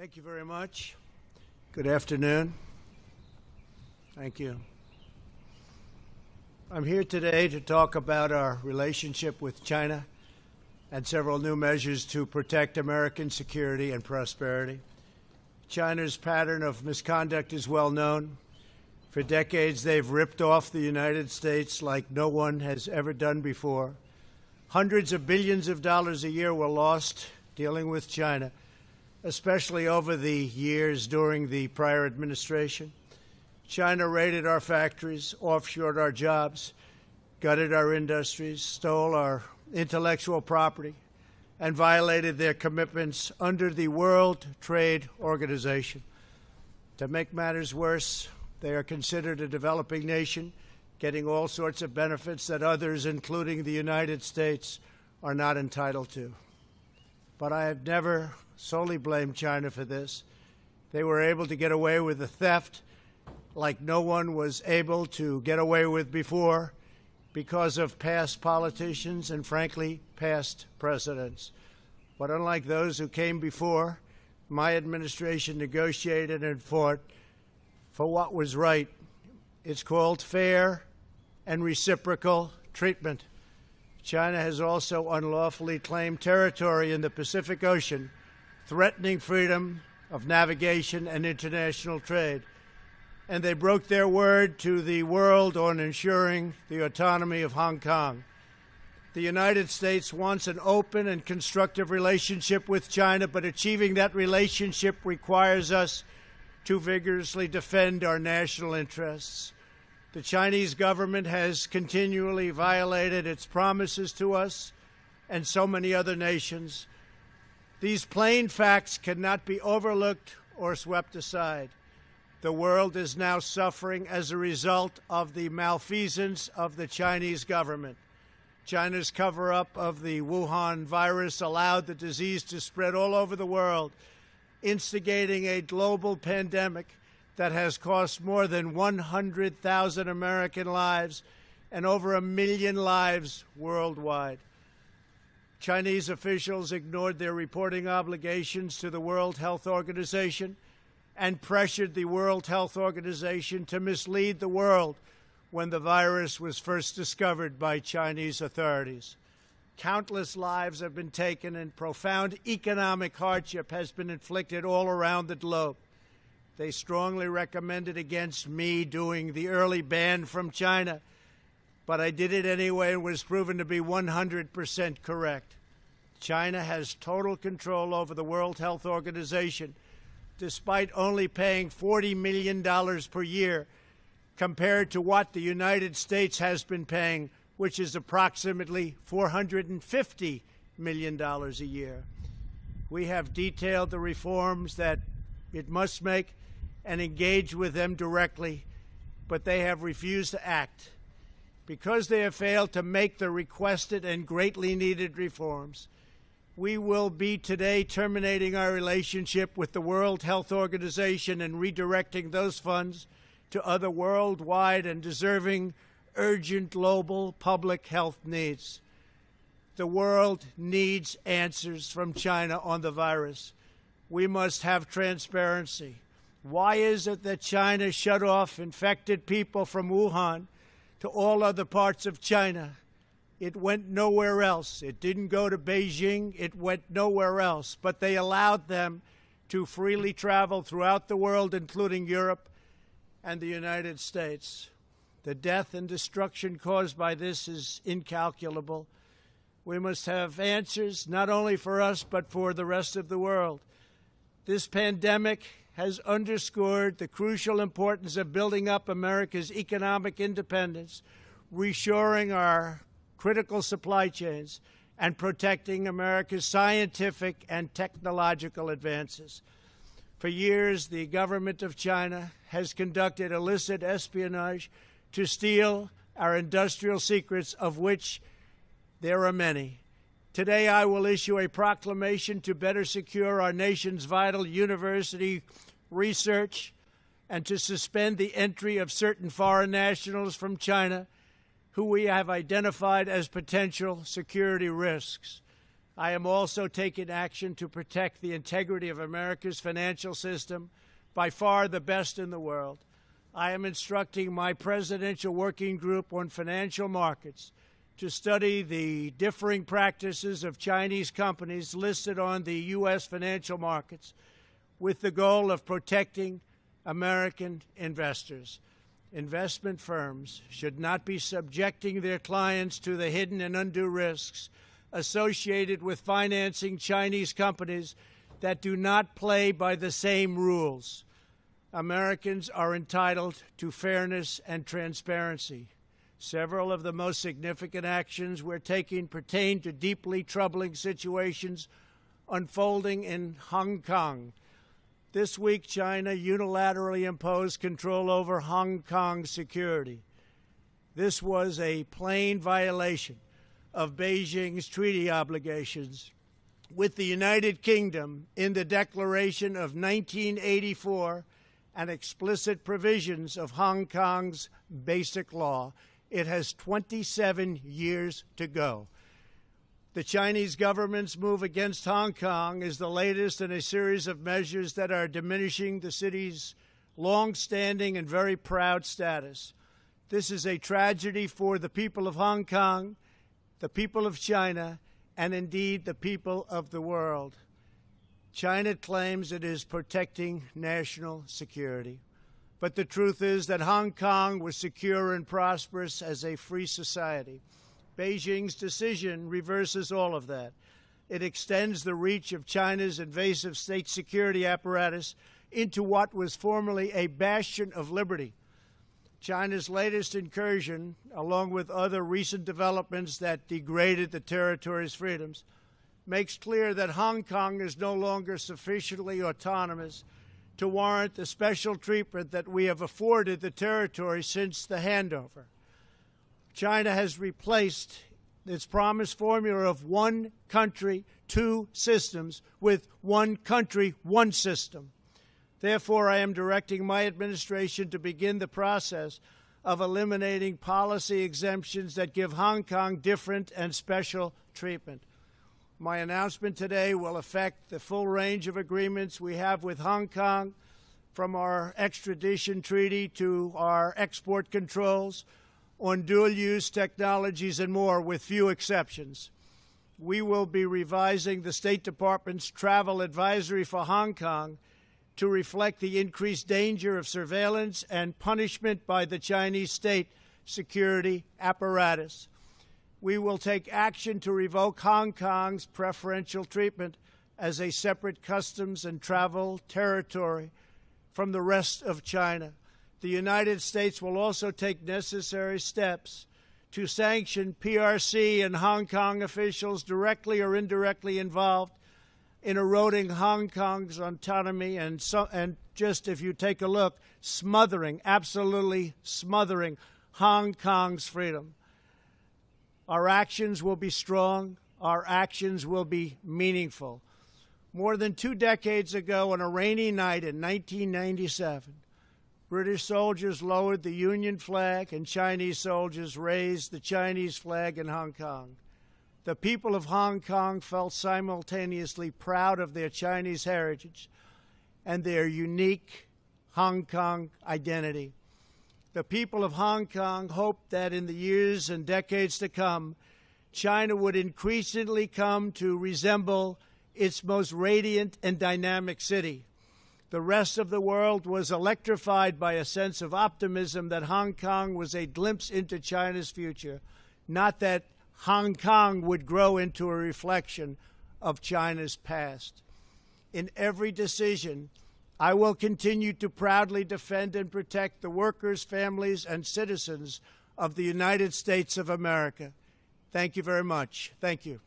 Thank you very much. Good afternoon. Thank you. I'm here today to talk about our relationship with China and several new measures to protect American security and prosperity. China's pattern of misconduct is well known. For decades, they've ripped off the United States like no one has ever done before. Hundreds of billions of dollars a year were lost dealing with China, especially over the years during the prior administration. China raided our factories, offshored our jobs, gutted our industries, stole our intellectual property, and violated their commitments under the World Trade Organization. To make matters worse, they are considered a developing nation, getting all sorts of benefits that others, including the United States, are not entitled to. But I have never solely blamed China for this. They were able to get away with the theft like no one was able to get away with before because of past politicians and, frankly, past presidents. But unlike those who came before, my administration negotiated and fought for what was right. It's called fair and reciprocal treatment. China has also unlawfully claimed territory in the Pacific Ocean, threatening freedom of navigation and international trade. And they broke their word to the world on ensuring the autonomy of Hong Kong. The United States wants an open and constructive relationship with China, but achieving that relationship requires us to vigorously defend our national interests. The Chinese government has continually violated its promises to us and so many other nations. These plain facts cannot be overlooked or swept aside. The world is now suffering as a result of the malfeasance of the Chinese government. China's cover-up of the Wuhan virus allowed the disease to spread all over the world, instigating a global pandemic that has cost more than 100,000 American lives and over 1 million lives worldwide. Chinese officials ignored their reporting obligations to the World Health Organization and pressured the World Health Organization to mislead the world when the virus was first discovered by Chinese authorities. Countless lives have been taken and profound economic hardship has been inflicted all around the globe. They strongly recommended against me doing the early ban from China, but I did it anyway and was proven to be 100% correct. China has total control over the World Health Organization, despite only paying $40 million per year compared to what the United States has been paying, which is approximately $450 million a year. We have detailed the reforms that it must make and engage with them directly, but they have refused to act. Because they have failed to make the requested and greatly needed reforms, we will be today terminating our relationship with the World Health Organization and redirecting those funds to other worldwide and deserving urgent global public health needs. The world needs answers from China on the virus. We must have transparency. Why is it that China shut off infected people from Wuhan to all other parts of China? It went nowhere else. It didn't go to Beijing. It went nowhere else. But they allowed them to freely travel throughout the world, including Europe and the United States. The death and destruction caused by this is incalculable. We must have answers not only for us, but for the rest of the world. This pandemic has underscored the crucial importance of building up America's economic independence, reshoring our critical supply chains, and protecting America's scientific and technological advances. For years, the government of China has conducted illicit espionage to steal our industrial secrets, of which there are many. Today, I will issue a proclamation to better secure our nation's vital university research and to suspend the entry of certain foreign nationals from China who we have identified as potential security risks. I am also taking action to protect the integrity of America's financial system, by far the best in the world. I am instructing my presidential working group on financial markets to study the differing practices of Chinese companies listed on the U.S. financial markets with the goal of protecting American investors. Investment firms should not be subjecting their clients to the hidden and undue risks associated with financing Chinese companies that do not play by the same rules. Americans are entitled to fairness and transparency. Several of the most significant actions we're taking pertain to deeply troubling situations unfolding in Hong Kong. This week, China unilaterally imposed control over Hong Kong's security. This was a plain violation of Beijing's treaty obligations with the United Kingdom in the Declaration of 1984 and explicit provisions of Hong Kong's basic law. It has 27 years to go. The Chinese government's move against Hong Kong is the latest in a series of measures that are diminishing the city's long-standing and very proud status. This is a tragedy for the people of Hong Kong, the people of China, and indeed the people of the world. China claims it is protecting national security. But the truth is that Hong Kong was secure and prosperous as a free society. Beijing's decision reverses all of that. It extends the reach of China's invasive state security apparatus into what was formerly a bastion of liberty. China's latest incursion, along with other recent developments that degraded the territory's freedoms, makes clear that Hong Kong is no longer sufficiently autonomous to warrant the special treatment that we have afforded the territory since the handover. China has replaced its promised formula of one country, two systems with one country, one system. Therefore, I am directing my administration to begin the process of eliminating policy exemptions that give Hong Kong different and special treatment. My announcement today will affect the full range of agreements we have with Hong Kong, from our extradition treaty to our export controls on dual-use technologies and more, with few exceptions. We will be revising the State Department's travel advisory for Hong Kong to reflect the increased danger of surveillance and punishment by the Chinese state security apparatus. We will take action to revoke Hong Kong's preferential treatment as a separate customs and travel territory from the rest of China. The United States will also take necessary steps to sanction PRC and Hong Kong officials directly or indirectly involved in eroding Hong Kong's autonomy and just, if you take a look, absolutely smothering Hong Kong's freedom. Our actions will be strong. Our actions will be meaningful. More than 2 decades ago, on a rainy night in 1997, British soldiers lowered the Union flag and Chinese soldiers raised the Chinese flag in Hong Kong. The people of Hong Kong felt simultaneously proud of their Chinese heritage and their unique Hong Kong identity. The people of Hong Kong hoped that in the years and decades to come, China would increasingly come to resemble its most radiant and dynamic city. The rest of the world was electrified by a sense of optimism that Hong Kong was a glimpse into China's future, not that Hong Kong would grow into a reflection of China's past. In every decision, I will continue to proudly defend and protect the workers, families, and citizens of the United States of America. Thank you very much. Thank you.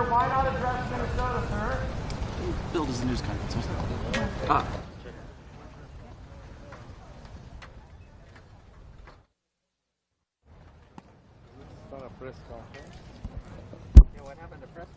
Why not address Minnesota, sir? Billed as a news conference. want a press conference? Yeah, what happened to press